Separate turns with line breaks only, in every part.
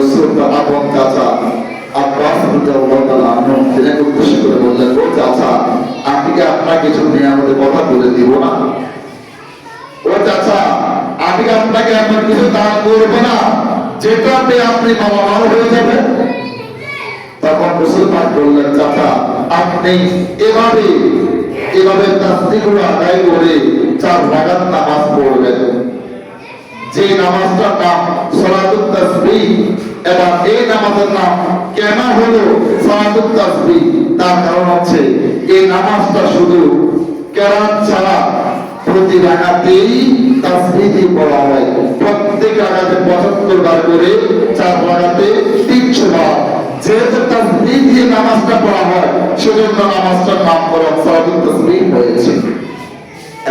রাসূল তার আপন চাচা আব্বাস রাদিয়াল্লাহু তাআলা আনহু তিনি উদ্দেশ্য করে বললেন, ও চাচা, আমি কি আপনাকে কিছু নিয়ামতের কথা বলে দিব না? ও চাচা, আমি কি আপনাকে এমন কিছু দান করবো না যেটাতে আপনি মালামাল হয়ে যাবেন? তখন রাসূল পাক বললেন, চাচা, আপনি এভাবে তাসবিহগুলো আদায় করে 4 রাকাত নামাজ পড়বেন, যে নামাজটার নাম সালাতুত তাসবিহ। এবং এই নামাজের নাম কেন হলো সালাতুত তাসবিহ? তার কারণ হচ্ছে এই নামাজটা শুধু কেরাত ছাড়া প্রতি রাকাতেই তাসবিহ পড়া হয়। প্রত্যেক রাকাতে 75 বার করে, 4 রাকাতে 300 বার। যেহেতু তাসবিহ দিয়ে নামাজটা পড়া হয়, সেজন্য নামাজটার নামকরণ সালাতুত তাসবিহ হয়েছে।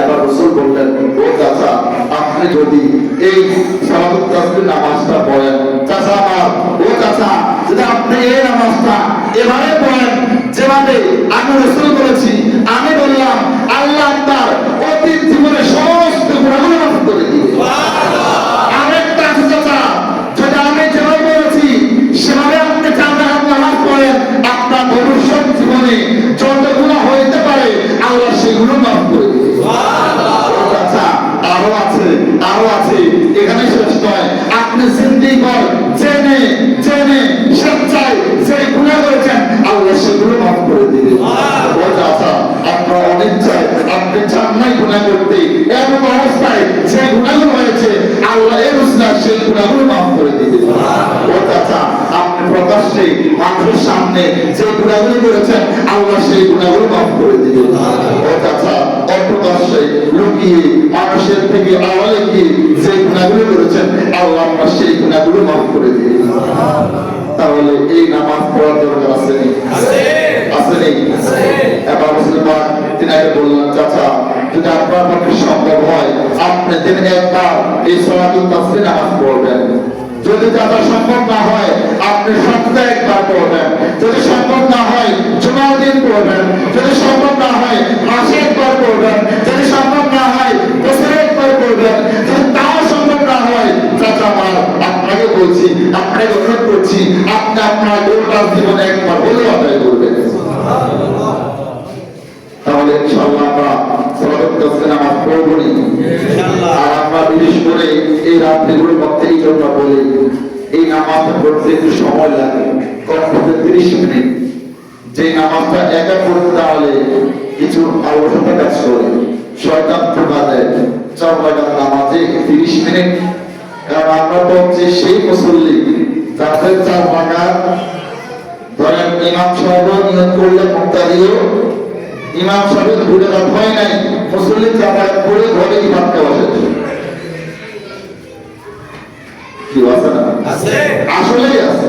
এবার রাসূল বললেন, ও চাচা, আপনি যদি এই সালাতুত তাসবিহ নামাজটা পড়েন, চাচা আমার, ও চাচা, যদি আপনি এই নামাজটা এভাবে পড়েন যেভাবে আমি রাসূল বলেছি, আমি বললাম, আল্লাহ তার অতীত জীবনের সমস্ত গুনাহগুলো মাফ করে দিবে। আরেকটা আছে চাচা, যদি আমি যেভাবে বলেছি সেভাবে আপনি 4 রাকাত নামাজ পড়েন, আপনার ভবিষ্যৎ জীবনে যত গুনাহ হইতে পারে আল্লাহ সেগুলো মাফ করে দিবে। আরো আছে, এখানে শেষ নয়। আপনি জিন্দেগি ভর জেনে জেনে স্বেচ্ছায় যে গুনাহ করেছেন, আল্লাহ সেগুলো মাফ করে দিবেন। ও চাচা, আপনার অনিচ্ছায় আপনি চান নাই গুনাহ করতে, এমন অবস্থায় যে গুনাহগুলো হয়েছে আল্লাহ এর উসিলায় সেই গুনাহগুলো মাফ করে দিবেন। ও চাচা, আপনি প্রকাশ্যে মানুষের সামনে যে গুনাহগুলো করেছেন, আল্লাহ সেই গুনাহগুলো মাফ করে দিবেন। ও চাচা, অপ্রকাশ্যে লুকিয়ে মানুষের থেকে আড়ালে গিয়ে যে গুনাহগুলো করেছেন, আল্লাহ আপনার সেই গুনাহগুলো মাফ করে দিবেন। তাহলে এই নামাজ পড়ার দরকার আছে নেই? আছে নেই? এবার মুসলমান তিনি বললেন, চাচা, যদি আপনার পক্ষে সম্ভব হয় আপনি দিনে একবার এই সালাতুত তাসবিহ নামাজ পড়বেন। যদি চাচা সম্ভব না হয় আপনি সপ্তাহে একবার পড়বেন। যদি সম্ভব না হয় জুমার দিন পড়বেন। যদি সম্ভব না হয় মাসে একবার পড়বেন। যদি সম্ভব না হয় বছরে একবার পড়বেন। যদি তাও সম্ভব না হয়, চাচা আমার, আপনাকে বলছি, আপনাকে অনুরোধ করছি, আপনি আপনার গোটা জীবনে একবার হলেও আদায় করবেন। তাহলে ইনশাআল্লাহ আমরা সালাতুত তাসবিহ নামাজ পড়বনি। আর আমরা বিশেষ করে এই রাত্রিগুলোর মধ্যে এই জন্য বলি, এই নামাজটা পড়তে একটু সময় লাগে, কমপক্ষে 30 মিনিট। যে নামাজটা একা পড়তে তাহলে কিছু আলসতা কাজ করে, শয়তান ধোঁকা দেয়। 4 রাকাত নামাজে 30 মিনিট। কারণ আমরা তো হচ্ছে সেই মুসল্লি যাদের 4 রাকাত, ধরেন ইমাম সাহেব নিয়ত করলে মুক্তাদিও, ইমাম সাহেব ভুলে রাত হয় নাই, মুসল্লি 4 রাকাত পড়ে ঘরে ইমাম কে বসেছে। কি আছে না? আছে, আসলেই আছে।